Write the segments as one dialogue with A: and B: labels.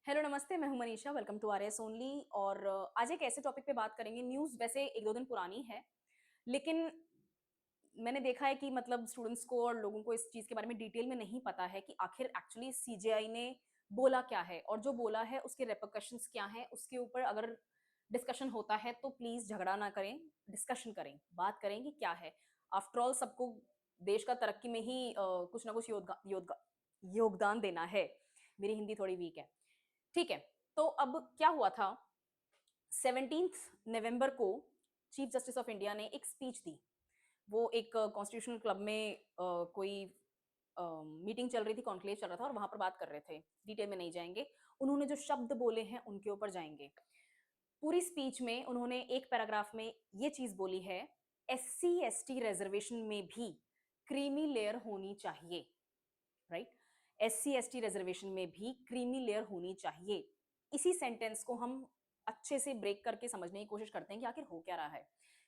A: Hello नमस्ते, मैं हूं Manisha. Welcome to RS only. और आज एक ऐसे टॉपिक पे बात करेंगे। न्यूज़ वैसे एक दो दिन पुरानी है, लेकिन मैंने देखा है कि मतलब स्टूडेंट्स को और लोगों को इस चीज़ के बारे में डिटेल में नहीं पता है कि आखिर एक्चुअली सीजेआई ने बोला क्या है और जो बोला है उसके रेपरकशंस क्या हैं। उसके ऊपर अगर डिस्कशन होता है तो प्लीज़ झगड़ा ना करें, डिस्कशन करें, बात करें कि क्या है। आफ्टर ऑल सबको देश का तरक्की में ही कुछ ना कुछ योगदान देना है। मेरी हिंदी थोड़ी वीक है, ठीक है। तो अब क्या हुआ था, 17 नवंबर को चीफ जस्टिस ऑफ इंडिया ने एक स्पीच दी। वो एक कॉन्स्टिट्यूशनल क्लब में कोई मीटिंग चल रही थी, कॉन्क्लेव चल रहा था और वहां पर बात कर रहे थे। डिटेल में नहीं जाएंगे, उन्होंने जो शब्द बोले हैं उनके ऊपर जाएंगे। पूरी स्पीच में उन्होंने एक पैराग्राफ में ये चीज बोली है, एससी एसटी रिजर्वेशन में भी क्रीमी लेयर होनी चाहिए। राइट, एससी एसटी रिजर्वेशन में भी क्रीमी लेयर होनी चाहिए। इसी सेंटेंस को हम अच्छे से ब्रेक करके समझने की कोशिश करते हैं कि आखिर हो क्या रहा है।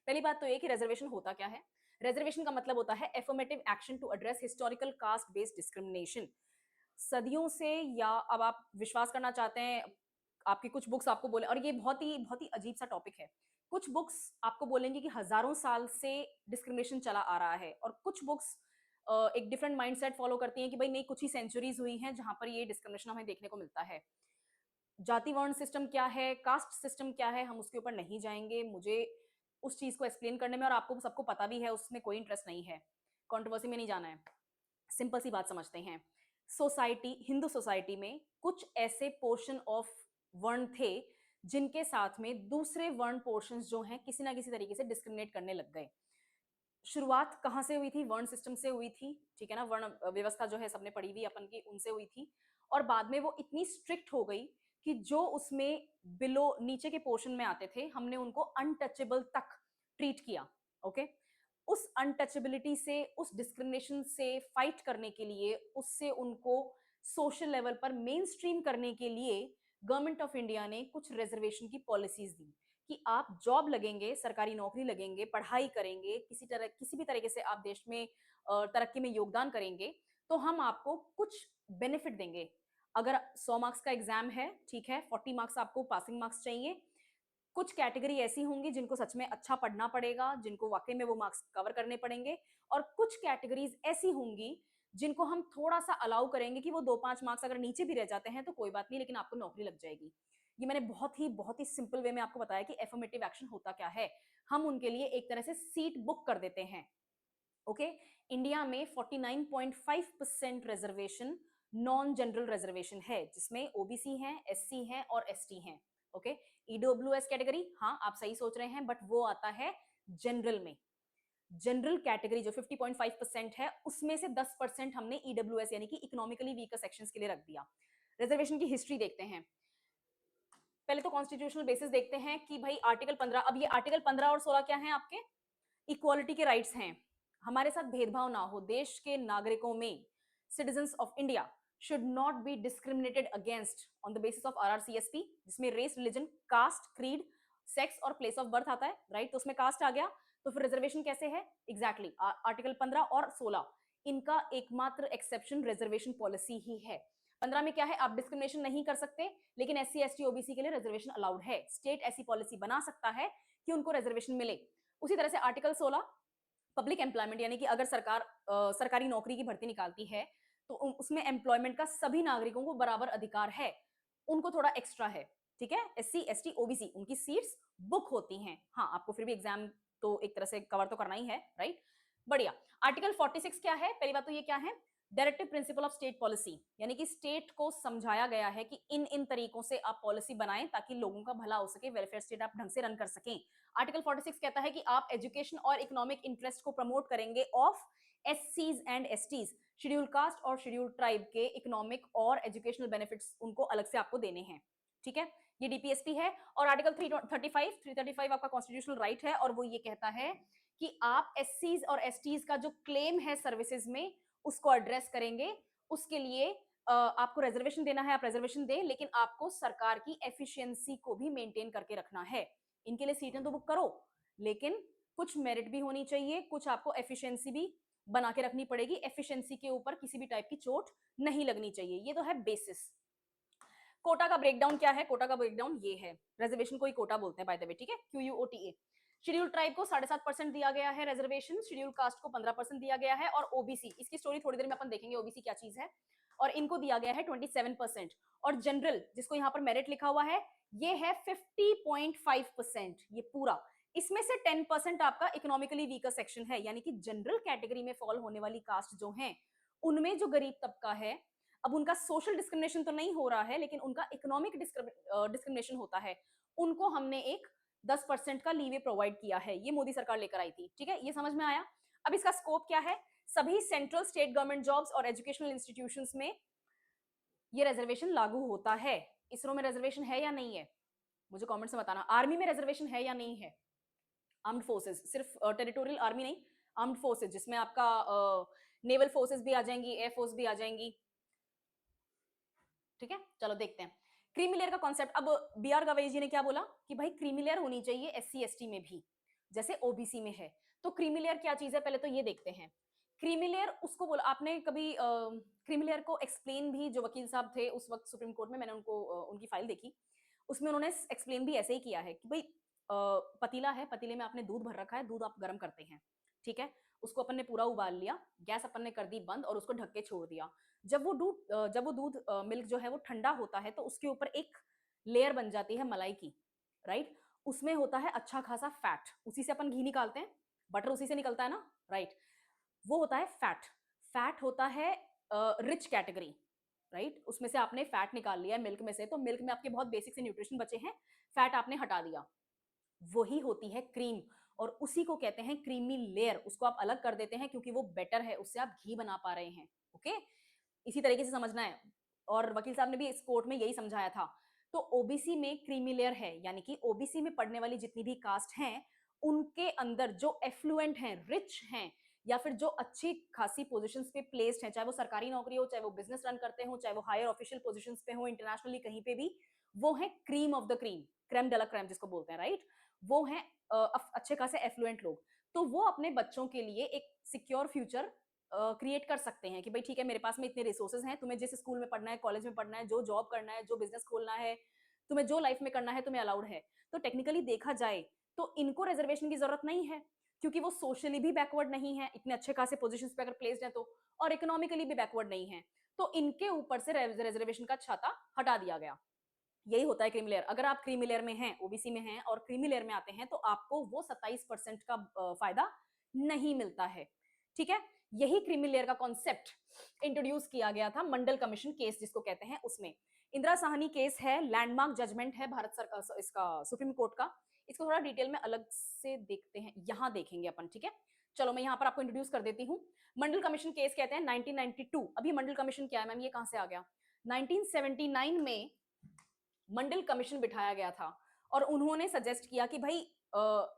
A: पहली बात तो ये कि रिजर्वेशन होता क्या है। रिजर्वेशन का मतलब होता है affirmative action to address historical caste based discrimination. सदियों से, या अब आप विश्वास करना चाहते हैं, आपकी कुछ बुक्स आपको बोले, और ये बहुत ही अजीब सा टॉपिक है। कुछ बुक्स आपको बोलेंगे कि हजारों साल से डिस्क्रिमिनेशन चला आ रहा है, और कुछ बुक्स एक डिफरेंट माइंडसेट फॉलो करती हैं कि भाई नहीं, कुछ ही सेंचुरीज हुई हैं जहां पर ये डिस्क्रिमिनेशन हमें देखने को मिलता है। जाति वर्ण सिस्टम क्या है, कास्ट सिस्टम क्या है, हम उसके ऊपर नहीं जाएंगे। मुझे उस चीज को एक्सप्लेन करने में, और आपको सबको पता भी है, उसमें कोई इंटरेस्ट नहीं है। कंट्रोवर्सी में नहीं जाना है, सिंपल सी बात समझते हैं। सोसाइटी, हिंदू सोसाइटी में कुछ ऐसे पोर्शन ऑफ वर्ण थे जिनके साथ में दूसरे वर्ण पोर्शंस जो हैं किसी ना किसी तरीके से डिस्क्रिमिनेट करने लग गए। शुरुआत कहाँ से हुई थी? वर्ण सिस्टम से हुई थी, ठीक है ना। वर्ण व्यवस्था जो है सबने पढ़ी हुई अपन की, उनसे हुई थी। और बाद में वो इतनी स्ट्रिक्ट हो गई कि जो उसमें बिलो नीचे के पोर्शन में आते थे, हमने उनको अनटचेबल तक ट्रीट किया। ओके, उस अनटचेबिलिटी से, उस डिस्क्रिमिनेशन से फाइट करने के लिए, उससे उनको सोशल लेवल पर मेन स्ट्रीम करने के लिए गवर्नमेंट ऑफ इंडिया ने कुछ रिजर्वेशन की पॉलिसीज दी कि आप जॉब लगेंगे, सरकारी नौकरी लगेंगे, पढ़ाई करेंगे, किसी भी तरीके से आप देश में तरक्की में योगदान करेंगे, तो हम आपको कुछ बेनिफिट देंगे। अगर 100 मार्क्स का एग्जाम है, ठीक है, 40 मार्क्स आपको पासिंग मार्क्स चाहिए। कुछ कैटेगरी ऐसी होंगी जिनको सच में अच्छा पढ़ना पड़ेगा, जिनको वाकई में वो मार्क्स कवर करने पड़ेंगे, और कुछ कैटेगरीज ऐसी होंगी जिनको हम थोड़ा सा अलाउ करेंगे कि वो 2-5 मार्क्स अगर नीचे भी रह जाते हैं तो कोई बात नहीं, लेकिन आपको नौकरी लग जाएगी। ये मैंने बहुत ही सिंपल वे में आपको बताया कि एफर्मेटिव एक्शन होता क्या है। हम उनके लिए एक तरह से सीट बुक कर देते हैं। ओके, इंडिया में 49.5% रिजर्वेशन नॉन जनरल रिजर्वेशन है, जिसमें ओबीसी हैं, एससी हैं और एसटी हैं। ओके, ईडब्ल्यूएस कैटेगरी, हाँ आप सही सोच रहे हैं, बट वो आता है जनरल में। जनरल कैटेगरी जो 50.5% है, उसमें से 10% हमने ईडब्ल्यूएस यानी कि इकोनॉमिकली वीकर सेक्शंस के लिए रख दिया। रिजर्वेशन की हिस्ट्री देखते हैं। पहले तो कॉन्स्टिट्यूशनल बेसिस देखते हैं कि भाई आर्टिकल 15, अब ये आर्टिकल 15 और 16 क्या है आपके? इक्वालिटी के राइट्स हैं। हमारे साथ भेदभाव ना हो, देश के नागरिकों में, citizens of India should not be discriminated against on the basis of RRCSP, जिसमें race, religion, caste, creed, sex और प्लेस ऑफ बर्थ आता है। राइट, तो उसमें कास्ट आ गया, तो फिर रिजर्वेशन कैसे है? एग्जैक्टली आर्टिकल 15 और 16, इनका एकमात्र एक्सेप्शन रिजर्वेशन पॉलिसी ही है। 15 में क्या है? आप डिस्क्रिमिनेशन नहीं कर सकते, लेकिन एससी एसटी ओबीसी के लिए रिजर्वेशन अलाउड है। स्टेट ऐसी पॉलिसी बना सकता है कि उनको रिजर्वेशन मिले। उसी तरह से आर्टिकल 16 पब्लिक एम्प्लॉयमेंट, यानी कि अगर सरकार सरकारी नौकरी की भर्ती निकालती है तो उसमें एम्प्लॉयमेंट का सभी नागरिकों को बराबर अधिकार है। उनको थोड़ा एक्स्ट्रा है, ठीक है। एससी एसटी ओबीसी उनकी सीट्स बुक होती हैं। हाँ, आपको फिर भी एग्जाम तो एक तरह से कवर तो करना ही है, राइट। बढ़िया। आर्टिकल 46 क्या है? पहली बात तो ये क्या है? Directive principle of state policy, यानी कि स्टेट को समझाया गया है कि इन इन तरीकों से आप पॉलिसी बनाएं ताकि लोगों का भला हो सके, वेलफेयर स्टेट आप ढंग से रन कर सकें। आर्टिकल 46 कहता है कि आप एजुकेशन और इकोनॉमिक इंटरेस्ट को प्रमोट करेंगे ऑफ एससीज एंड एसटीज, शेड्यूल कास्ट और शेड्यूल ट्राइब के इकोनॉमिक और एजुकेशनल बेनिफिट्स उनको अलग से आपको देने हैं, ठीक है। ये डीपीएसपी है। और आर्टिकल 335 आपका कॉन्स्टिट्यूशनल राइट है, और वो ये कहता है कि आप एससीज और एसटीज का जो क्लेम है सर्विसेज में, उसको एड्रेस करेंगे। उसके लिए आपको रिजर्वेशन देना है, आप रिजर्वेशन दें, लेकिन आपको सरकार की एफिशिएंसी को भी मेंटेन करके रखना है। इनके लिए सीटें तो बुक करो, लेकिन कुछ मेरिट भी होनी चाहिए, कुछ आपको एफिशिएंसी भी बना के रखनी पड़ेगी। एफिशिएंसी के ऊपर किसी भी टाइप की चोट नहीं लगनी चाहिए। ये तो है बेसिस। कोटा का ब्रेकडाउन क्या है? कोटा का ब्रेकडाउन ये है, रिजर्वेशन को ही कोटा बोलते हैं बाय द वे, ठीक है, QUOTA। शेड्यूल ट्राइब को 7.5% दिया गया है रिजर्वेशन, शेड्यूल कास्ट को 15% दिया गया है, और ओबीसी, इसकी स्टोरी थोड़ी देर में अपन देखेंगे ओबीसी क्या चीज है, और इनको दिया गया है 27%। और जनरल, जिसको यहाँ पर मेरिट लिखा हुआ है, ये है 50.5%, ये पूरा। इसमें से 10% आपका इकोनॉमिकली वीकर सेक्शन है, यानी कि जनरल कैटेगरी में फॉल होने वाली कास्ट जो है, उनमें जो गरीब तबका है, अब उनका सोशल डिस्क्रिमिनेशन तो नहीं हो रहा है, लेकिन उनका इकोनॉमिक डिस्क्रिमिनेशन होता है, उनको हमने एक 10% का लीवे प्रोवाइड किया है, ये मोदी सरकार लेकर आई थी, ठीक है, ये समझ में आया। अब इसका स्कोप क्या है? सभी सेंट्रल स्टेट गवर्नमेंट जॉब्स और एजुकेशनल इंस्टीट्यूशंस में ये रिजर्वेशन लागू होता है। इसरो में रिजर्वेशन है या नहीं है, मुझे कमेंट्स में बताना। आर्मी में रिजर्वेशन है या नहीं है? आर्म्ड फोर्सेस, सिर्फ टेरिटोरियल आर्मी नहीं, आर्म्ड फोर्सेस, जिसमें आपका नेवल फोर्सेस भी आ जाएंगी, एयर फोर्स भी आ जाएंगी, ठीक है। चलो देखते हैं क्रीमी लेयर का कॉन्सेप्ट। अब BR गवई जी ने क्या बोला कि भाई क्रीमी लेयर होनी चाहिए SC ST में भी, जैसे OBC में है। तो क्रीमी लेयर क्या चीज है, पहले तो ये देखते हैं। क्रीमी लेयर उसको बोला, आपने कभी क्रीमी लेयर को एक्सप्लेन भी, जो वकील साहब थे उस वक्त सुप्रीम कोर्ट में, मैंने उनको उनकी फाइल देखी, उसमें उन्होंने एक्सप्लेन भी ऐसे ही किया है कि भाई पतीला है, पतीले में आपने दूध भर रखा है, दूध आप गर्म करते हैं, ठीक है, उसको अपन ने पूरा उबाल लिया, गैस अपन ने कर दी बंद और उसको ढक के छोड़ दिया। जब वो दूध मिल्क जो है वो ठंडा होता है, तो उसके ऊपर एक लेयर बन जाती है मलाई की, राइट। उसमें होता है अच्छा खासा फैट, उसी से अपन घी निकालते हैं, बटर उसी से निकलता है ना, राइट। वो होता है फैट, फैट होता है रिच कैटेगरी, राइट। उसमें से आपने फैट निकाल लिया मिल्क में से, तो मिल्क में आपके बहुत बेसिक से न्यूट्रिशन बचे हैं, फैट आपने हटा दिया, वही होती है क्रीम, और उसी को कहते हैं क्रीमी लेयर। उसको आप अलग कर देते हैं क्योंकि वो बेटर है, उससे आप घी बना पा रहे हैं, ओके। इसी तरीके से समझना है, और वकील साहब ने भी इस कोर्ट में यही समझाया था। तो ओबीसी में क्रीमी लेयर है, यानी कि ओबीसी में पढ़ने वाली जितनी भी कास्ट हैं, उनके अंदर जो एफ्लुएंट हैं, रिच हैं, या फिर जो अच्छी खासी पोजीशंस पे प्लेस्ड हैं, चाहे वो सरकारी नौकरी हो, चाहे वो बिजनेस रन करते हो, चाहे वो हायर ऑफिशियल पोजीशंस पे हो इंटरनेशनली कहीं पे भी, वो है cream of the cream, creme de la creme जिसको बोलते हैं, राइट। वो हैं अच्छे खासे एफ्लुएंट लोग। तो वो अपने बच्चों के लिए एक सिक्योर फ्यूचर क्रिएट कर सकते हैं कि भाई ठीक है, मेरे पास में इतने रिसोर्सेज हैं, तुम्हें जिस स्कूल में पढ़ना है, कॉलेज में पढ़ना है, जो जॉब करना है, जो बिजनेस खोलना है, तुम्हें जो लाइफ में करना है, तुम्हें अलाउड है। तो टेक्निकली देखा जाए तो इनको रिजर्वेशन की जरूरत नहीं है, क्योंकि वो सोशली भी बैकवर्ड नहीं है, इतने अच्छे खासे पोजीशंस पे अगर प्लेस्ड है तो, और इकोनॉमिकली भी बैकवर्ड नहीं है, तो इनके ऊपर से रिजर्वेशन का छाता हटा दिया गया। यही होता है क्रीमी लेयर। अगर आप क्रीमी लेयर में हैं, ओबीसी में हैं और क्रीमी लेयर में आते हैं, तो आपको वो 27% का फायदा नहीं मिलता है, ठीक है। यही क्रीमी लेयर का कॉन्सेप्ट इंट्रोड्यूस किया गया था मंडल कमीशन केस जिसको कहते हैं, उसमें इंदिरा साहनी केस है, लैंडमार्क जजमेंट है भारत सरकार इसका, सुप्रीम कोर्ट का। इसको थोड़ा डिटेल में अलग से देखते हैं, यहां देखेंगे अपन, ठीक है। चलो मैं यहां पर आपको इंट्रोड्यूस कर देती हूँ। मंडल कमीशन केस कहते हैं 1992। अभी मंडल कमीशन क्या है मैम, ये कहां से आ गया? 1979 में मंडल कमीशन बिठाया गया था, और उन्होंने सजेस्ट किया कि भाई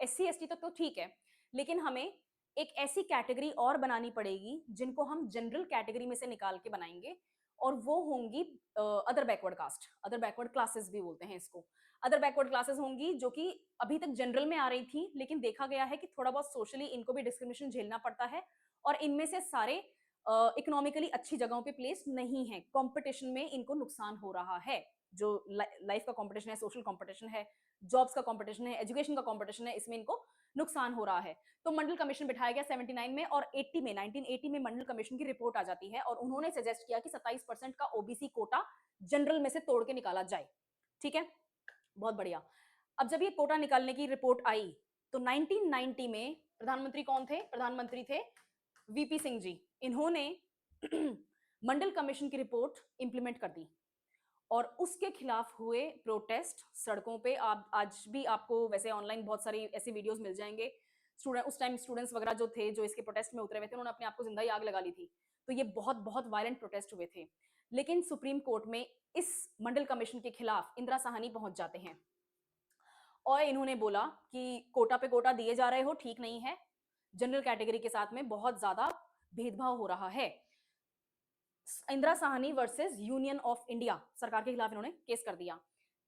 A: SC ST तक तो ठीक है, लेकिन हमें एक ऐसी कैटेगरी और बनानी पड़ेगी जिनको हम जनरल कैटेगरी में से निकाल के बनाएंगे, और वो होंगी other backward caste, other backward classes भी बोलते हैं इसको। अदर बैकवर्ड क्लासेस होंगी जो कि अभी तक जनरल में आ रही थी, लेकिन देखा गया है कि थोड़ा बहुत सोशली इनको भी डिस्क्रिमिनेशन झेलना पड़ता है, और इनमें से सारे इकोनॉमिकली अच्छी जगहों पे प्लेस नहीं है, कंपटीशन में इनको नुकसान हो रहा है। जो लाइफ का कंपटीशन है, सोशल कंपटीशन है, जॉब्स का कंपटीशन है, एजुकेशन का कंपटीशन है, इसमें इनको नुकसान हो रहा है। तो मंडल कमीशन बिठाया गया 79 में, और 80 में 1980 में मंडल कमीशन की रिपोर्ट आ जाती है, और उन्होंने सजेस्ट किया कि 27% का ओबीसी कोटा जनरल में से तोड़ के निकाला जाए, ठीक है। बहुत बढ़िया। अब जब ये कोटा निकालने की रिपोर्ट आई, तो 1990 में प्रधानमंत्री कौन थे? प्रधानमंत्री थे VP सिंह जी। इन्होंने मंडल कमीशन की रिपोर्ट इंप्लीमेंट कर दी, और उसके खिलाफ हुए प्रोटेस्ट सड़कों पे। आप आज भी आपको वैसे ऑनलाइन बहुत सारी ऐसी वीडियोस मिल जाएंगे। स्टूडेंट, उस टाइम स्टूडेंट्स वगैरह जो थे, जो इसके प्रोटेस्ट में उतरे हुए थे, उन्होंने अपने आप को जिंदा ही आग लगा ली थी। तो ये बहुत बहुत वायलेंट प्रोटेस्ट हुए थे, लेकिन सुप्रीम कोर्ट में इस मंडल कमीशन के खिलाफ इंदिरा साहनी पहुंच जाते हैं, और इन्होंने बोला कि कोटा पे कोटा दिए जा रहे हो, ठीक नहीं है, जनरल कैटेगरी के साथ में बहुत ज्यादा भेदभाव हो रहा है। Indira Sahni versus union of India सरकार के खिलाफ इन्होंने केस कर दिया।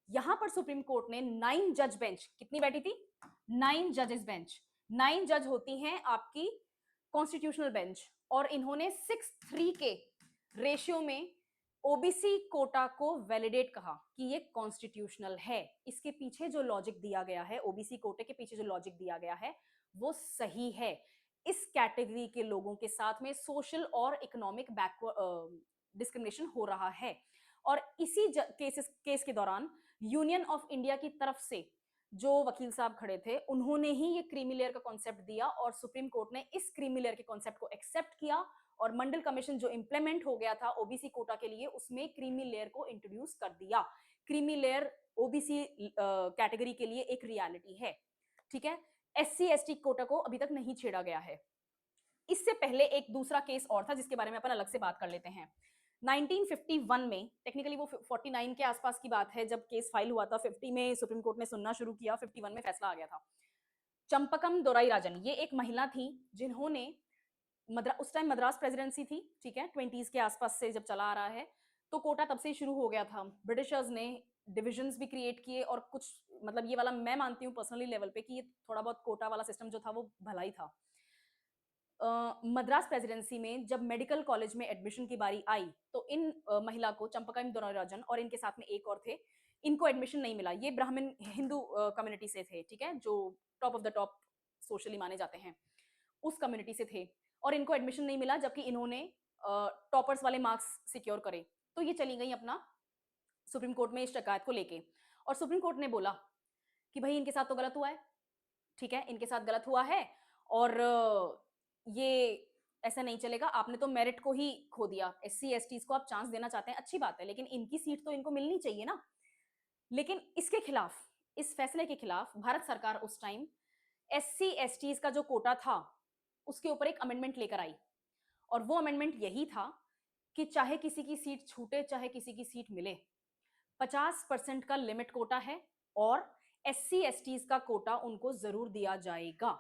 A: यहां पर सुप्रीम कोर्ट ने 9 जज बेंच, कितनी बैठी थी? 9 जजेस बेंच। 9 जज होती हैं आपकी कॉन्स्टिट्यूशनल बेंच, और इन्होंने 6:3 के रेशियो में ओबीसी कोटा को वैलिडेट कहा कि ये कॉन्स्टिट्यूशनल है। इसके पीछे जो लॉजिक दिया गया है, ओबीसी कोटे के पीछे जो लॉजिक दिया गया है वो सही है। इस कैटेगरी के लोगों के साथ में सोशल और इकोनॉमिक बैकवर्ड डिस्क्रिमिनेशन हो रहा है। और इसी केस के दौरान यूनियन ऑफ इंडिया की तरफ से जो वकील साहब खड़े थे उन्होंने ही ये क्रीमी लेयर का कॉन्सेप्ट दिया और सुप्रीम कोर्ट ने इस क्रीमी लेयर के कॉन्सेप्ट को एक्सेप्ट किया और मंडल कमीशन जो इंप्लीमेंट हो गया था ओबीसी कोटा के लिए उसमें क्रीमी लेयर को इंट्रोड्यूस कर दिया। क्रीमी लेयर ओबीसी कैटेगरी के लिए एक रियलिटी है, ठीक है। एससी एसटी कोटा को अभी तक नहीं छेड़ा गया है। इससे पहले एक दूसरा केस और था जिसके बारे में अपन अलग से बात कर लेते हैं। 1951 में, टेक्निकली वो 49 के आसपास की बात है जब केस फाइल हुआ था, 50 में सुप्रीम कोर्ट ने सुनना शुरू किया, 51 में फैसला आ गया था। चंपकम दोराईराजन ये एक महिला थी जिन्होंने उस टाइम मद्रास प्रेसिडेंसी थी, ठीक है, 20s के आसपास से जब चला आ रहा है, तो कोटा तब से ही शुरू हो गया था। ब्रिटिशर्स ने डिविजन्स भी क्रिएट किए और कुछ मतलब ये वाला मैं मानती हूँ पर्सनली लेवल पे कि ये थोड़ा बहुत कोटा वाला सिस्टम जो था वो भला ही था। मद्रास प्रेसिडेंसी में जब मेडिकल कॉलेज में एडमिशन की बारी आई तो इन महिला को चंपकम दोराईराजन और इनके साथ में एक और थे, इनको एडमिशन नहीं मिला। ये ब्राह्मण हिंदू कम्युनिटी से थे, ठीक है, जो top of the top socially माने जाते हैं, उस कम्युनिटी से थे और इनको एडमिशन नहीं मिला जबकि इन्होंने टॉपर्स वाले मार्क्स सिक्योर करे। तो ये चली गई अपना सुप्रीम कोर्ट में इस शिकायत को लेके और सुप्रीम कोर्ट ने बोला कि भाई इनके साथ तो गलत हुआ है, ठीक है, इनके साथ गलत हुआ है और ये ऐसा नहीं चलेगा, आपने तो मेरिट को ही खो दिया। एससी एसटीज को आप चांस देना चाहते हैं, अच्छी बात है, लेकिन इनकी सीट तो इनको मिलनी चाहिए ना। लेकिन इसके खिलाफ, इस फैसले के खिलाफ भारत सरकार उस टाइम एससी एसटीज का जो कोटा था उसके ऊपर एक अमेंडमेंट लेकर आई और वो अमेंडमेंट यही था कि चाहे किसी की सीट छूटे चाहे किसी की सीट मिले, 50% का लिमिट कोटा है और एससी एसटीज का कोटा उनको जरूर दिया जाएगा।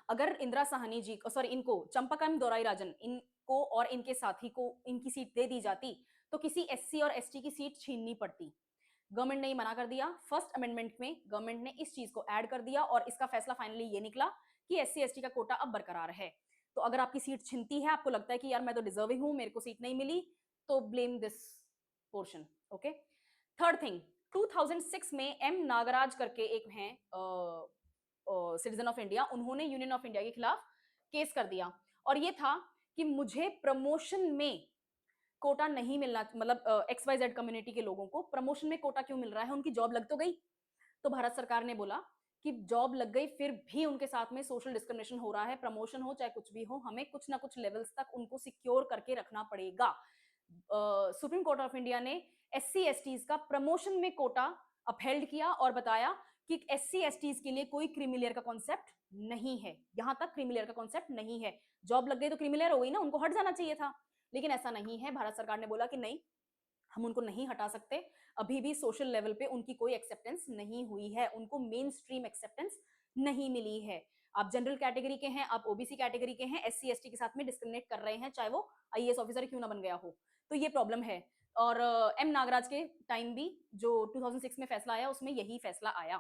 A: अगर इंदिरा साहनी जी, सॉरी, इनको चंपकम दोराईराजन इनको और इनके साथी को इनकी सीट दे दी जाती तो किसी एससी और एसटी की सीट छीननी पड़ती। गवर्नमेंट ने मना कर दिया। फर्स्ट अमेंडमेंट में गवर्नमेंट ने इस चीज को ऐड कर दिया और इसका फैसला फाइनली ये निकला कि एससी एसटी का कोटा अब बरकरार है। तो अगर आपकी सीट छिनती है, आपको लगता है कि यार मैं तो डिजर्विंग हूं, मेरे को सीट नहीं मिली, तो blame this portion, okay. Third thing, 2006 में एम नागराज करके एक हैं सिटीजन ऑफ इंडिया, उन्होंने यूनियन ऑफ इंडिया के खिलाफ केस कर दिया और ये था कि मुझे प्रमोशन में कोटा नहीं मिलना, मतलब XYZ कम्युनिटी के लोगों को प्रमोशन में कोटा क्यों मिल रहा है, उनकी जॉब लग तो गई। तो भारत सरकार ने बोला कि जॉब लग गई फिर भी उनके साथ में सोशल डिस्क्रिमिनेशन हो रहा है, प्रमोशन हो चाहे कुछ भी हो, हमें कुछ ना कुछ लेवल्स तक उनको सिक्योर करके रखना पड़ेगा। सुप्रीम कोर्ट ऑफ इंडिया ने एससी एसटीज का प्रमोशन में कोटा अपहेल्ड किया और बताया कि एससी एसटीज के लिए कोई क्रीमिलियर का कॉन्सेप्ट नहीं है, यहां तक क्रीमिलियर का कॉन्सेप्ट नहीं है। जॉब लग गई तो क्रीमिलियर हो गई ना, उनको हट जाना चाहिए था, लेकिन ऐसा नहीं है। भारत सरकार ने बोला कि नहीं, हम उनको नहीं हटा सकते, अभी भी सोशल लेवल पे उनकी कोई एक्सेप्टेंस नहीं हुई है, उनको मेन स्ट्रीम एक्सेप्टेंस नहीं मिली है। आप जनरल कैटेगरी के हैं, आप ओबीसी कैटेगरी के हैं, एससी एसटी के साथ में डिस्क्रिमिनेट कर रहे हैं, चाहे वो आईएएस ऑफिसर क्यों ना बन गया हो, तो ये प्रॉब्लम है। और एम नागराज के टाइम भी जो 2006 में फैसला आया उसमें यही फैसला आया।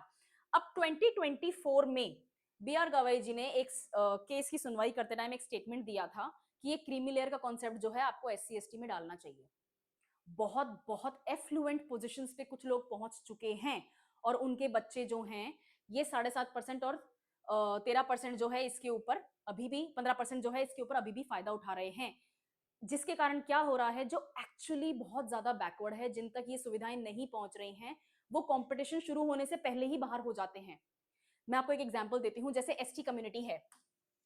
A: अब 2024 में बी आर गवाई जी ने एक केस की सुनवाई करते टाइम एक स्टेटमेंट दिया था कि ये क्रीमी लेयर का कॉन्सेप्ट जो है आपको एससी एसटी में डालना चाहिए। बहुत बहुत एफ्लुएंट पोजीशंस पे कुछ लोग पहुंच चुके हैं और उनके बच्चे जो हैं ये 7.5% और 13% जो है इसके ऊपर अभी भी 15% जो है इसके ऊपर अभी भी फायदा उठा रहे हैं, जिसके कारण क्या हो रहा है, जो एक्चुअली बहुत ज्यादा बैकवर्ड है, जिन तक ये सुविधाएं नहीं पहुंच रही हैं, वो कंपटीशन शुरू होने से पहले ही बाहर हो जाते हैं। मैं आपको एक एग्जांपल देती हूँ, जैसे एसटी कम्युनिटी है,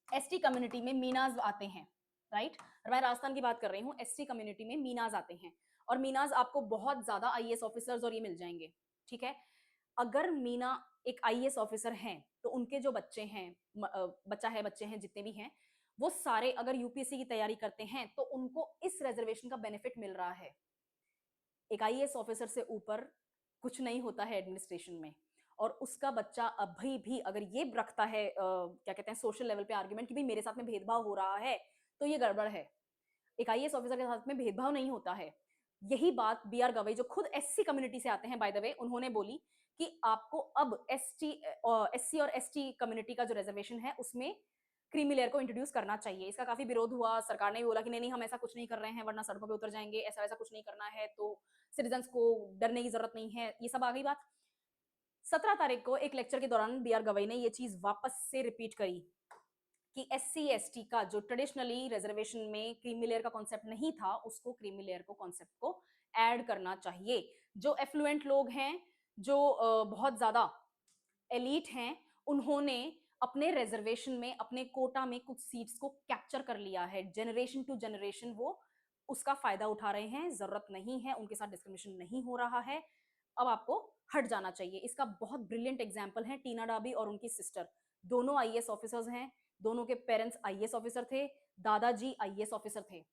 A: एसटी कम्युनिटी में मीनाज आते हैं, राइट, मैं राजस्थान की बात कर रही हूँ, एसटी कम्युनिटी में मीनाज आते हैं और मीनाज आपको बहुत ज्यादा आईएएस ऑफिसर्स और ये मिल जाएंगे, ठीक है। अगर मीना एक आईएएस ऑफिसर हैं तो उनके जो बच्चे हैं, बच्चे हैं जितने भी हैं, वो सारे अगर यूपीएससी की तैयारी करते हैं तो उनको इस रिजर्वेशन का बेनिफिट मिल रहा है। एक आईएएस ऑफिसर से ऊपर कुछ नहीं होता है एडमिनिस्ट्रेशन में, और उसका बच्चा अभी भी अगर ये रखता है क्या कहते हैं सोशल लेवल पे आर्ग्यूमेंट कि भाई मेरे साथ में भेदभाव हो रहा है, तो ये गड़बड़ है। एक आईएएस ऑफिसर के साथ में भेदभाव नहीं होता है। यही बात बी आर गवई जो खुद एससी कम्युनिटी से आते हैं बाय द वे, उन्होंने बोली कि आपको अब एससी और एसटी कम्युनिटी का जो रिजर्वेशन है उसमें क्रीमी लेयर को इंट्रोड्यूस करना चाहिए। इसका काफी विरोध हुआ, सरकार ने भी बोला कि नहीं नहीं हम ऐसा कुछ नहीं कर रहे हैं वरना सड़कों पे उतर जाएंगे, ऐसा वैसा कुछ नहीं करना है, तो सिटीजन्स को डरने की जरूरत नहीं है, ये सब आ गई बात। 17 तारीख को एक लेक्चर के दौरान बी आर गवई ने ये चीज वापस से रिपीट करी कि SC ST का जो ट्रेडिशनली रिजर्वेशन में क्रीमी लेयर का कॉन्सेप्ट नहीं था, उसको क्रीमी लेयर को कॉन्सेप्ट को ऐड करना चाहिए। जो एफ्लुएंट लोग हैं, जो बहुत ज्यादा एलीट हैं, उन्होंने अपने रिजर्वेशन में, अपने कोटा में कुछ सीट्स को कैप्चर कर लिया है। जनरेशन टू जनरेशन वो उसका फायदा उठा रहे हैं, जरूरत नहीं है, उनके साथ डिस्क्रिमिनेशन नहीं हो रहा है, अब आपको हट जाना चाहिए। इसका बहुत ब्रिलियंट एग्जाम्पल है टीना डाबी और उनकी सिस्टर, दोनों IAS ऑफिसर्स हैं, दोनों के पेरेंट्स IAS ऑफिसर थे, दादाजी IAS ऑफिसर थे।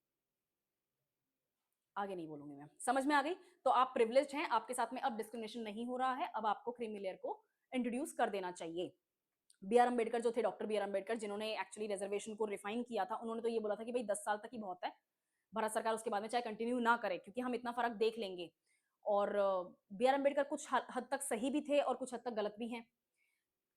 A: आगे नहीं बोलूंगी मैं, समझ में आ गई? तो आप प्रिविलेज्ड हैं, आपके साथ में अब डिस्क्रिमिनेशन नहीं हो रहा है, अब आपको क्रीमी लेयर को इंट्रोड्यूस कर देना चाहिए। B.R. अम्बेडकर जो थे, डॉक्टर B.R. अम्बेडकर, जिन्होंने एक्चुअली रिजर्वेशन को रिफाइन किया था, उन्होंने तो ये बोला था कि भाई 10 साल तक ही बहुत है, भारत सरकार उसके बाद में चाहे कंटिन्यू ना करे क्योंकि हम इतना फर्क देख लेंगे। और B.R. अम्बेडकर कुछ हद तक सही भी थे और कुछ हद तक गलत भी हैं।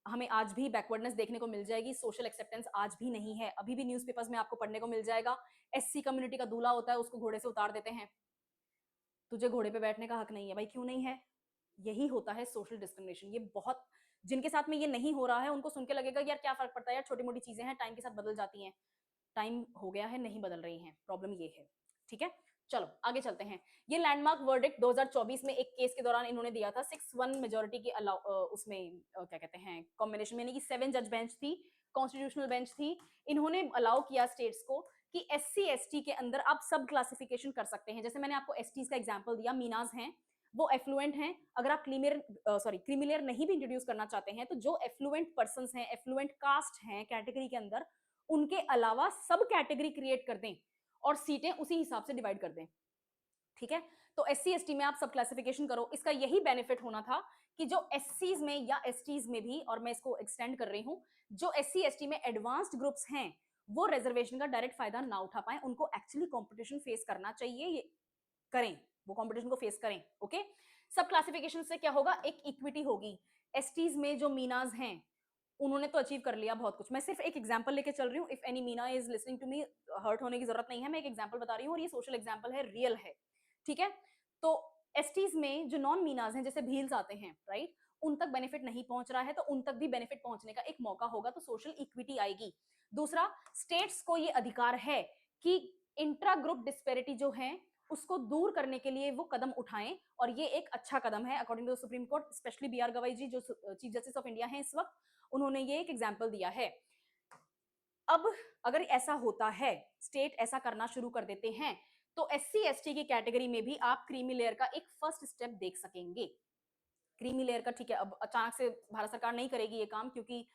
A: हमें आज भी बैकवर्डनेस देखने को मिल जाएगी, सोशल एक्सेप्टेंस आज भी नहीं है, अभी भी न्यूज़पेपर्स में आपको पढ़ने को मिल जाएगा, SC कम्युनिटी का दूल्हा होता है उसको घोड़े से उतार देते हैं, तुझे घोड़े पे बैठने का हक नहीं है। भाई क्यों नहीं है? यही होता है सोशल डिस्क्रिमिनेशन। ये बहुत, जिनके साथ में ये नहीं हो रहा है उनको सुन के लगेगा यार क्या फर्क पड़ता है यार, छोटी मोटी चीजें हैं, टाइम के साथ बदल जाती हैं। टाइम हो गया है, नहीं बदल रही हैं, प्रॉब्लम ये है। ठीक है, चलो आगे चलते हैं। ये लैंडमार्क वर्डिक्ट 2024 में एक केस के दौरान इन्होंने दिया था, 6-1 मेजोरिटी की उसमें क्या कहते हैं कॉम्बिनेशन में, यानी कि 7 जज बेंच थी, कॉन्स्टिट्यूशनल बेंच थी। इन्होंने अलाउ किया स्टेट्स को कि SC ST के अंदर आप सब क्लासिफिकेशन कर सकते हैं। जैसे मैंने आपको STs का एग्जाम्पल दिया, मीनाज हैं, वो एफ्लुएंट हैं, अगर आप क्रीमी लेयर नहीं भी इंट्रोड्यूस करना चाहते हैं तो जो एफ्लुएंट पर्संस हैं, एफ्लुएंट कास्ट हैं कैटेगरी के अंदर, उनके अलावा सब कैटेगरी क्रिएट कर दें और सीटें उसी हिसाब से डिवाइड कर दें। ठीक है, तो SC ST में आप सब क्लासिफिकेशन करो। इसका यही बेनिफिट होना था कि जो SCs में या STs में भी, और मैं इसको एक्सटेंड कर रही हूं, जो SC ST में एडवांस्ड ग्रुप्स हैं वो रिजर्वेशन का डायरेक्ट फायदा ना उठा पाए, उनको एक्चुअली कंपटीशन फेस करना चाहिए, ये करें, वो कंपटीशन को फेस करें। ओके, सब क्लासिफिकेशन से क्या होगा, एक इक्विटी होगी। STs में जो मीनाज हैं उन्होंने तो अचीव कर लिया बहुत कुछ। मैं सिर्फ एक एग्जांपल लेके चल रही हूँ, if any Meena is listening to me, hurt होने की जरूरत नहीं है, मैं एक एग्जांपल बता रही हूँ और ये सोशल एग्जांपल है, रियल है। ठीक है, तो STs में जो नॉन मीनाज हैं, जैसे भील्स आते हैं, राइट, उन तक बेनिफिट नहीं पहुंच रहा है, तो उन तक भी बेनिफिट पहुंचने का एक मौका होगा, तो सोशल इक्विटी आएगी। दूसरा, स्टेट्स को ये अधिकार है कि इंट्रा ग्रुप डिस्पेरिटी जो है उसको दूर करने के लिए वो कदम उठाएं, और ये एक अच्छा कदम है according to Supreme Court, specially B.R. Gavai जी जो चीफ जस्टिस ऑफ इंडिया हैं इस वक्त, उन्होंने ये एक एग्जाम्पल दिया है। अब अगर ऐसा होता है, स्टेट ऐसा करना शुरू कर देते हैं, तो SC ST की कैटेगरी में भी आप क्रीमी लेयर का एक फर्स्ट स्टेप देख सकेंगे। क्रीमी लेयर का, ठीक है, अब अचानक से भारत सरकार नहीं करेगी ये काम क्योंकि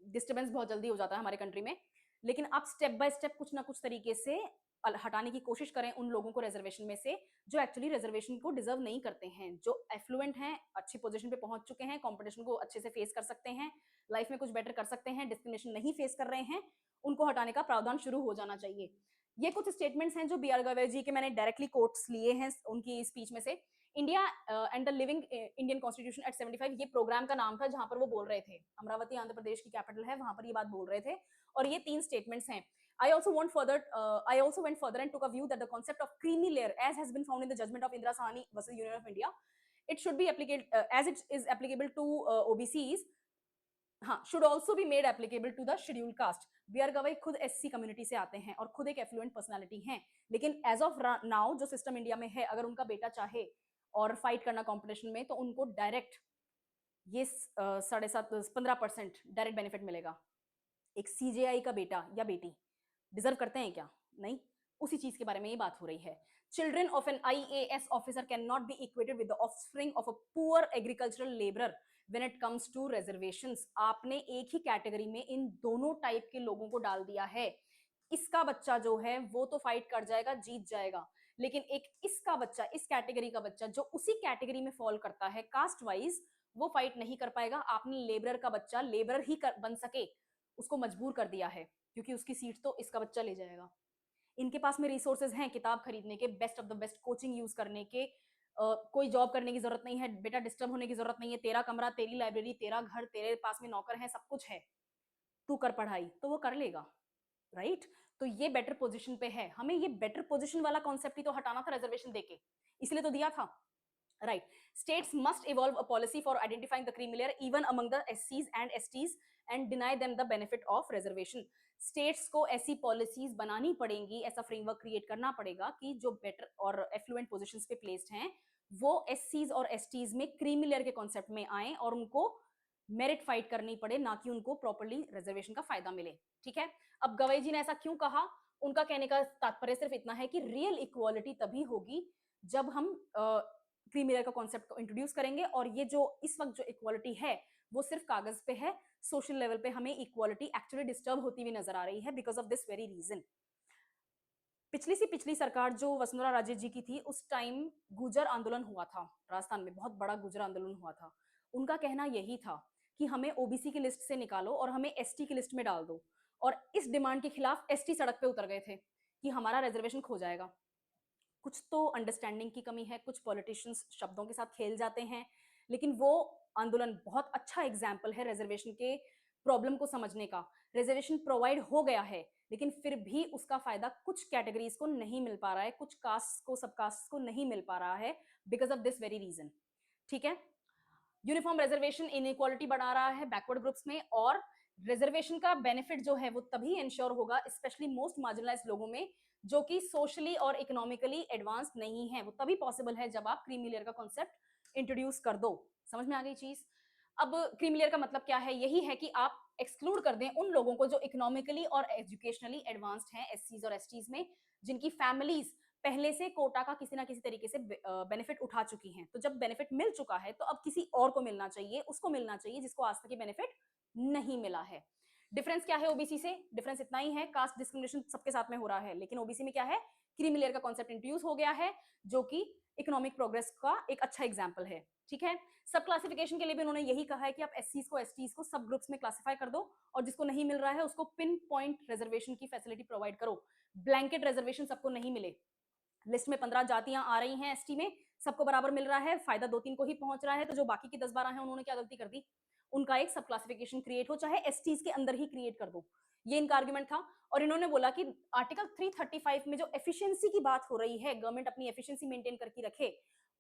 A: डिस्टर्बेंस बहुत जल्दी हो जाता है हमारे कंट्री में, लेकिन आप स्टेप बाय स्टेप कुछ ना कुछ तरीके से हटाने की कोशिश करें उन लोगों को रिजर्वेशन में से जो एक्चुअली रिजर्वेशन को डिजर्व नहीं करते हैं, जो एफ्लुएंट हैं, अच्छी पोजीशन पे पहुंच चुके हैं, कंपटीशन को अच्छे से फेस कर सकते हैं, लाइफ में कुछ बेटर कर सकते हैं, डिस्क्रिमिनेशन नहीं फेस कर रहे हैं, उनको हटाने का प्रावधान शुरू हो जाना चाहिए। ये कुछ स्टेटमेंट्स हैं जो B.R. गवई जी के मैंने डायरेक्टली कोट्स लिए हैं उनकी स्पीच में से। India and the living Indian constitution eight 75, ये प्रोग्राम का नाम था जहां पर वो बोल रहे थे, अमरावती आंध्र प्रदेश की कैपिटल है, वहां पर ये बात बोल रहे थे, और ये 3 स्टेटमेंट्स हैं। I also went further and took a view that the concept of creamy layer, as has been found in the judgment of Indira Sahni versus Union of India, it should be applicable as it is applicable to OBCs, हाँ, should also be made applicable to the scheduled caste। B.R. Gavai खुद SC community से आते हैं और खुद एक effluent personality हैं, लेकिन एज ऑफ नाउ जो सिस्टम इंडिया में है, अगर उनका बेटा चाहे और फाइट करना कंपटीशन में, तो उनको डायरेक्ट ये 7.5-15% डायरेक्ट बेनिफिट मिलेगा। एक CJI का बेटा या बेटी डिजर्व करते हैं क्या? नहीं, उसी चीज के बारे में ये बात हो रही है। Children of an IAS officer can not be equated with the offspring of a poor agricultural labourer when it comes to reservations. आपने एक ही कैटेगरी में इन दोनों टाइप के लोगों को डाल दिया है। इसका बच्चा जो है वो तो फाइट कर जाएगा, जीत जाएगा, लेकिन एक इसका बच्चा, इस कैटेगरी का बच्चा जो उसी कैटेगरी में फॉल करता है कास्ट वाइज, वो फाइट नहीं कर पाएगा। आपने लेबरर का बच्चा लेबरर ही बन सके उसको मजबूर कर दिया है, क्योंकि उसकी सीट तो इसका बच्चा ले जाएगा। इनके पास में रिसोर्सेज हैं किताब खरीदने के, best of the best coaching use करने के, कोई जॉब करने की जरूरत नहीं है, बेटा डिस्टर्ब होने की जरूरत नहीं है, तेरा कमरा, तेरी लाइब्रेरी, तेरा घर, तेरे पास में नौकर है, सब कुछ है। तू कर पढ़ाई, तो वो कर लेगा, राइट? तो ये बेटर पोजीशन पे है, हमें ये बेटर पोजीशन वाला कॉन्सेप्ट ही तो हटाना था रिजर्वेशन देके, इसलिए तो दिया था, right? States must evolve a policy for identifying the creamy layer even among the SCs and STs and deny them the benefit of reservation. States को ऐसी policies बनानी पड़ेंगी, ऐसा framework create करना पड़ेगा कि जो better और affluent positions पे placed हैं वो SCs और STs में creamy layer के concept में आए और उनको मेरिट फाइट करनी पड़े, ना कि उनको प्रॉपर्ली रिजर्वेशन का फायदा मिले, ठीक है? अब गवई जी ने ऐसा क्यों कहा? उनका कहने का तात्पर्य सिर्फ इतना है कि रियल इक्वालिटी तभी होगी जब हम क्रीमी लेयर का कॉन्सेप्ट को इंट्रोड्यूस करेंगे, और ये जो इस वक्त जो इक्वालिटी है वो सिर्फ कागज पे है, सोशल लेवल पे हमें इक्वालिटी एक्चुअली डिस्टर्ब होती हुई नजर आ रही है because of this very reason. पिछली सरकार जो वसुंधरा राजे जी की थी, उस टाइम गुर्जर आंदोलन हुआ था राजस्थान में, बहुत बड़ा गुर्जर आंदोलन हुआ था। उनका कहना यही था कि हमें ओबीसी की लिस्ट से निकालो और हमें एसटी की लिस्ट में डाल दो, और इस डिमांड के खिलाफ एसटी सड़क पे उतर गए थे कि हमारा रिजर्वेशन खो जाएगा। कुछ तो अंडरस्टैंडिंग की कमी है, कुछ पॉलिटिशियंस शब्दों के साथ खेल जाते हैं, लेकिन वो आंदोलन बहुत अच्छा एग्जाम्पल है रिजर्वेशन के प्रॉब्लम को समझने का। रिजर्वेशन प्रोवाइड हो गया है, लेकिन फिर भी उसका फायदा कुछ कैटेगरीज को नहीं मिल पा रहा है, कुछ कास्ट को, सब कास्ट को नहीं मिल पा रहा है because of this very reason, ठीक है? यूनिफॉर्म रिजर्वेशन इनइक्वालिटी बढ़ा रहा है बैकवर्ड ग्रुप्स में, और रिजर्वेशन का बेनिफिट जो है वो तभी इंश्योर होगा स्पेशली मोस्ट मार्जिनलाइज लोगों में जो कि सोशली और इकोनॉमिकली एडवांस नहीं है, वो तभी पॉसिबल है जब आप क्रीमी लेयर का कॉन्सेप्ट इंट्रोड्यूस कर दो। समझ में आ गई चीज? अब क्रीमी लेयर का मतलब क्या है? यही है कि आप एक्सक्लूड कर दें उन लोगों को जो इकोनॉमिकली और एजुकेशनली एडवांस्ड हैं एससीज और एसटीज में, जिनकी फैमिलीज पहले से कोटा का किसी ना किसी तरीके से बेनिफिट उठा चुकी हैं। तो जब बेनिफिट मिल चुका है तो अब किसी और को मिलना चाहिए, उसको मिलना चाहिए जिसको आज तक ये बेनिफिट नहीं मिला है। डिफरेंस क्या है ओबीसी से? डिफरेंस इतना ही है, कास्ट डिस्क्रिमिनेशन सबके साथ में हो रहा है, लेकिन ओबीसी में क्या है? क्रीमी लेयर का कॉन्सेप्ट इंट्रोड्यूस हो गया है जो कि इकोनॉमिक प्रोग्रेस का एक अच्छा एग्जाम्पल है, ठीक है? सब क्लासिफिकेशन के लिए भी उन्होंने यही कहा है कि आप एससीज को एसटीज को सब ग्रुप्स में क्लासिफाई कर दो, और जिसको नहीं मिल रहा है उसको पिन पॉइंट रिजर्वेशन की फैसिलिटी प्रोवाइड करो। ब्लैंकेट रिजर्वेशन सबको नहीं मिले, लिस्ट में 15 जातियां आ रही हैं एसटी में, सबको बराबर मिल रहा है, फायदा 2-3 को ही पहुंच रहा है, तो जो बाकी की 10-12 हैं उन्होंने क्या गलती कर दी? उनका एक सब क्लासिफिकेशन क्रिएट हो, चाहे एसटीज के अंदर ही क्रिएट कर दो, ये इनका आर्गुमेंट था। और इन्होंने बोला कि आर्टिकल 335 में जो एफिशिएंसी की बात हो रही है, गवर्नमेंट अपनी एफिशिएंसी मेंटेन करके रखे,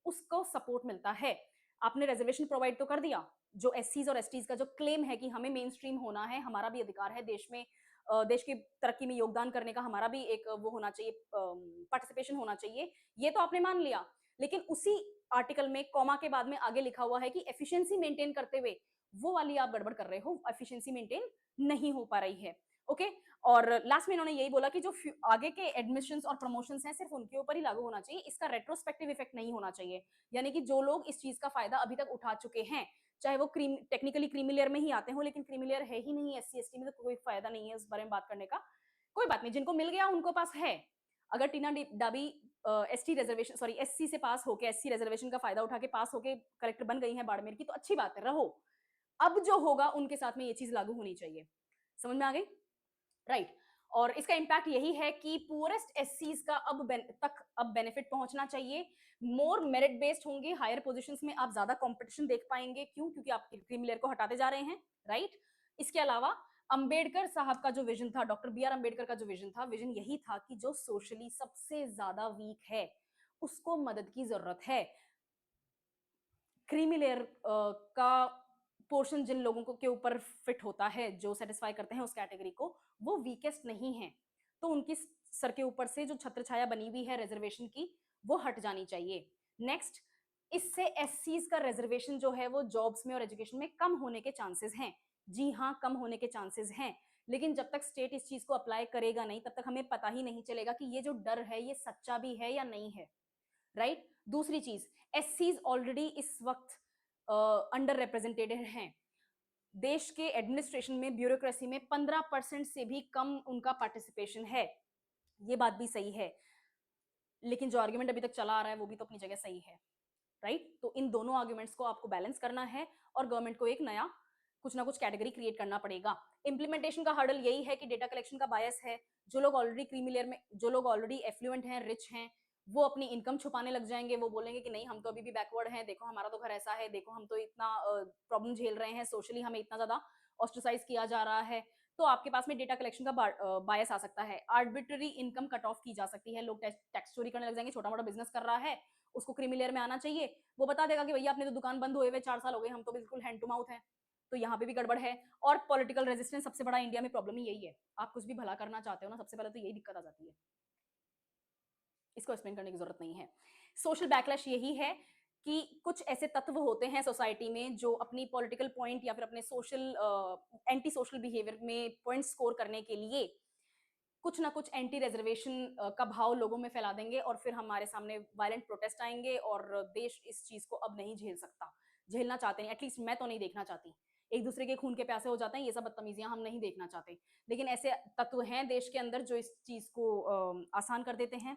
A: उसको सपोर्ट मिलता है। आपने रिजर्वेशन प्रोवाइड तो कर दिया, जो एससीज और एसटीज का जो क्लेम है कि हमें मेन स्ट्रीम होना है, हमारा भी अधिकार है देश में, देश की तरक्की में योगदान करने का हमारा भी एक वो होना चाहिए, पार्टिसिपेशन होना चाहिए, ये तो आपने मान लिया। लेकिन उसी आर्टिकल में कॉमा के बाद में आगे लिखा हुआ है कि एफिशिएंसी मेंटेन करते हुए, वो वाली आप गड़बड़ कर रहे हो, एफिशिएंसी मेंटेन नहीं हो पा रही है, ओके? और लास्ट में इन्होंने यही बोला कि जो आगे के एडमिशंस और प्रमोशंस हैं सिर्फ उनके ऊपर ही लागू होना चाहिए, इसका रेट्रोस्पेक्टिव इफेक्ट नहीं होना चाहिए। यानी कि जो लोग इस चीज का फायदा अभी तक उठा चुके हैं, चाहे वो टेक्निकली क्रीमी लेयर में ही आते हो, लेकिन क्रीमी लेयर है ही नहीं एससी एसटी में, तो कोई फायदा नहीं है उस बारे में बात करने का। कोई बात नहीं, जिनको मिल गया उनको पास है। अगर टीना डाबी एसटी रिजर्वेशन, सॉरी एससी से पास होके, एससी रिजर्वेशन का फायदा उठा के पास होके कलेक्टर बन गई है बाड़मेर की, तो अच्छी बात है, रहो। अब जो होगा उनके साथ में ये चीज लागू होनी चाहिए। समझ में आ गई? राइट। और इसका इम्पैक्ट यही है कि पुअरेस्ट एससीज का अब बेनिफिट पहुंचना चाहिए, मोर मेरिट बेस्ड होंगे, हायर पोजीशंस में आप ज्यादा कंपटीशन देख पाएंगे। क्यों? क्योंकि आप क्रीमी लेयर को हटाते जा रहे हैं, राइट? इसके अलावा अंबेडकर साहब का जो विजन था, डॉक्टर बी आर अंबेडकर का जो विजन था, विजन यही था कि जो सोशली सबसे ज्यादा वीक है उसको मदद की जरूरत है। क्रीमी लेयर का पोर्शन जिन लोगों को के ऊपर फिट होता है, जो सेटिस्फाई करते हैं उस कैटेगरी को, वो वीकेस्ट नहीं है, तो उनकी सर के ऊपर से जो छत्र छाया बनी हुई है रिजर्वेशन की, वो हट जानी चाहिए। नेक्स्ट, इससे एससीज का रिजर्वेशन जो है वो जॉब्स में और एजुकेशन में कम होने के चांसेस हैं। जी हाँ, कम होने के चांसेस हैं, लेकिन जब तक स्टेट इस चीज को अप्लाई करेगा नहीं, तब तक हमें पता ही नहीं चलेगा कि ये जो डर है ये सच्चा भी है या नहीं है, राइट? दूसरी चीज, एससीज ऑलरेडी इस वक्त अंडर रिप्रेजेंटेटेड हैं। देश के एडमिनिस्ट्रेशन में, ब्यूरोक्रेसी में 15% से भी कम उनका पार्टिसिपेशन है, ये बात भी सही है। लेकिन जो आर्ग्यूमेंट अभी तक चला आ रहा है वो भी तो अपनी जगह सही है, राइट? तो इन दोनों आर्ग्यूमेंट्स को आपको बैलेंस करना है और गवर्नमेंट को एक नया कुछ ना कुछ कैटेगरी क्रिएट करना पड़ेगा। इंप्लीमेंटेशन का हर्डल यही है कि डेटा कलेक्शन का बायस है। जो लोग ऑलरेडी क्रीमी लेयर में, जो लोग ऑलरेडी एफ्लुएंट हैं, रिच हैं, वो अपनी इनकम छुपाने लग जाएंगे। वो बोलेंगे कि नहीं, हम तो अभी भी बैकवर्ड हैं, देखो हमारा तो घर ऐसा है, देखो हम तो इतना प्रॉब्लम झेल रहे हैं, सोशली हमें इतना ज्यादा ऑस्ट्रेसाइज किया जा रहा है, तो आपके पास में डेटा कलेक्शन का बायस आ सकता है। आर्बिट्ररी इनकम कट ऑफ की जा सकती है, लोग टैक्स चोरी करने लग जाएंगे, छोटा मोटा बिजनेस कर रहा है, उसको क्रीमी लेयर में आना चाहिए, वो बता देगा कि भैया अपने तो दुकान बंद हुए हुए 4 साल हो गए, हम तो बिल्कुल हैंड टू माउथ है। तो यहाँ पे भी गड़बड़ है। और पॉलिटिकल रेजिस्टेंस, सबसे बड़ा इंडिया में प्रॉब्लम ही यही है। आप कुछ भी भला करना चाहते हो ना, सबसे पहले तो यही दिक्कत आ जाती है। इसको एक्सप्लेन करने की जरूरत नहीं है। सोशल बैकलैश यही है कि कुछ ऐसे तत्व होते हैं सोसाइटी में जो अपनी पॉलिटिकल पॉइंट या फिर अपने सोशल एंटी सोशल बिहेवियर में पॉइंट स्कोर करने के लिए कुछ ना कुछ एंटी रिजर्वेशन का भाव लोगों में फैला देंगे और फिर हमारे सामने वायलेंट प्रोटेस्ट आएंगे और देश इस चीज को अब नहीं झेल सकता। झेलना चाहते नहीं, एटलीस्ट मैं तो नहीं देखना चाहती। एक दूसरे के खून के प्यासे हो जाते हैं, ये सब बदतमीजियां हम नहीं देखना चाहते। लेकिन ऐसे तत्व हैं देश के अंदर जो इस चीज को आसान कर देते हैं,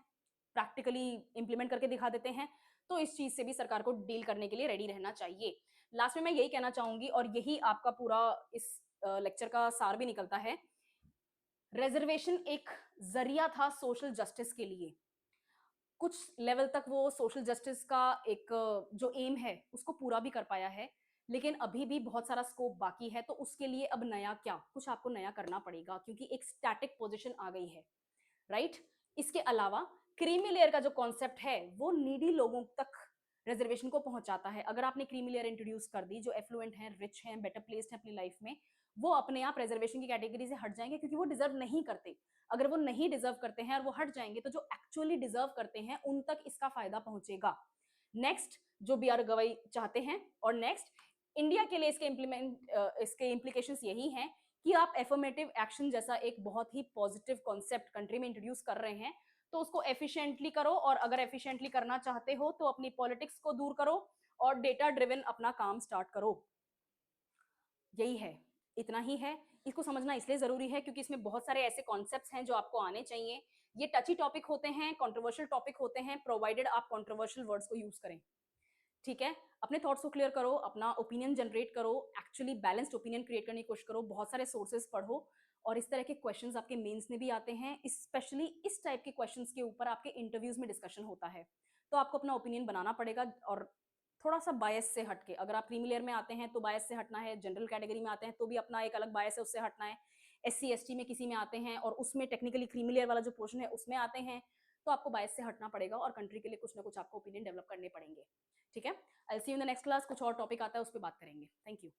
A: प्रैक्टिकली इंप्लीमेंट करके दिखा देते हैं। तो इस चीज से भी सरकार को डील करने के लिए रेडी रहना चाहिए। लास्ट में मैं यही कहना चाहूंगी, और यही आपका पूरा इस लेक्चर का सार भी निकलता है, रिजर्वेशन एक जरिया था सोशल जस्टिस के लिए। कुछ लेवल तक वो सोशल जस्टिस का एक जो एम है उसको पूरा भी कर पाया है, लेकिन अभी भी बहुत सारा स्कोप बाकी है। तो उसके लिए अब नया क्या, कुछ आपको नया करना पड़ेगा, क्योंकि एक स्टैटिक पोजीशन आ गई है, राइट। इसके अलावा क्रीमी लेयर का जो कॉन्सेप्ट है वो नीडी लोगों तक रिजर्वेशन को पहुंचाता है। अगर आपने क्रीमी लेयर इंट्रोड्यूस कर दी, जो एफ्लुएंट हैं, रिच हैं, बेटर प्लेस्ड हैं अपनी लाइफ में, वो अपने आप रिजर्वेशन की कैटेगरी से हट जाएंगे, क्योंकि वो डिजर्व नहीं करते। अगर वो नहीं डिजर्व करते हैं और वो हट जाएंगे, तो जो एक्चुअली डिजर्व करते हैं उन तक इसका फायदा पहुंचेगा। नेक्स्ट, जो बी आर गवई चाहते हैं, और नेक्स्ट इंडिया के लिए इसके इम्प्लीकेशंस यही हैं कि आप एफर्मेटिव एक्शन जैसा एक बहुत ही पॉजिटिव कॉन्सेप्ट कंट्री में इंट्रोड्यूस कर रहे हैं, तो उसको एफिशिएंटली करो। और अगर एफिशिएंटली करना चाहते हो तो अपनी पॉलिटिक्स को दूर करो और डेटा ड्रिवन अपना काम स्टार्ट करो। यही है, इतना ही है। इसको समझना इसलिए जरूरी है क्योंकि इसमें बहुत सारे ऐसे कॉन्सेप्ट्स हैं जो आपको आने चाहिए। ये टची टॉपिक होते हैं, कंट्रोवर्शियल टॉपिक होते हैं, प्रोवाइडेड आप कंट्रोवर्शियल वर्ड्स को यूज करें। ठीक है, अपने थॉट्स को क्लियर करो, अपना ओपिनियन जनरेट करो, एक्चुअली बैलेंस्ड ओपिनियन क्रिएट करने की कोशिश करो, बहुत सारे सोर्सेज पढ़ो। और इस तरह के क्वेश्चंस आपके मेंस में भी आते हैं, स्पेशली इस टाइप के क्वेश्चंस के ऊपर आपके इंटरव्यूज में डिस्कशन होता है। तो आपको अपना ओपिनियन बनाना पड़ेगा, और थोड़ा सा बायस से हटके। अगर आप क्रीमी लेयर में आते हैं तो बायस से हटना है, जनरल कैटेगरी में आते हैं तो भी अपना एक अलग बायस है, उससे हटना है। SC ST में किसी में आते हैं और उसमें टेक्निकली क्रीमी लेयर वाला जो पोर्शन है उसमें आते हैं, तो आपको बायस से हटना पड़ेगा और कंट्री के लिए कुछ ना कुछ आपको ओपिनियन डेवलप करने पड़ेंगे। ठीक है, I see you in the next class. कुछ और टॉपिक आता है उस पर बात करेंगे। Thank you.